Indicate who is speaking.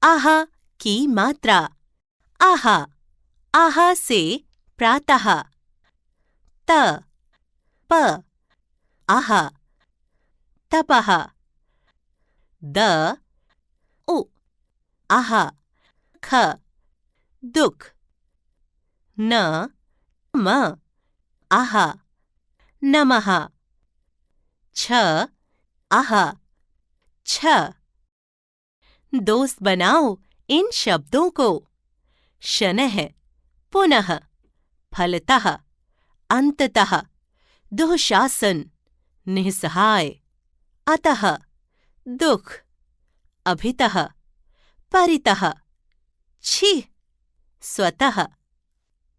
Speaker 1: आह की मात्रा। आहा, आहा से प्रातः। त, प, आहा, तपः। द, उ, आहा, ख, दुख। न, म, आहा, नमः। छ, आहा, छ। दोस्त बनाओ इन शब्दों को। शनः, पुनः, फलतः, अंततः, दुःशासन, निस्सहाय, अतः, दुख, अभितः, परितः, छी, स्वतः।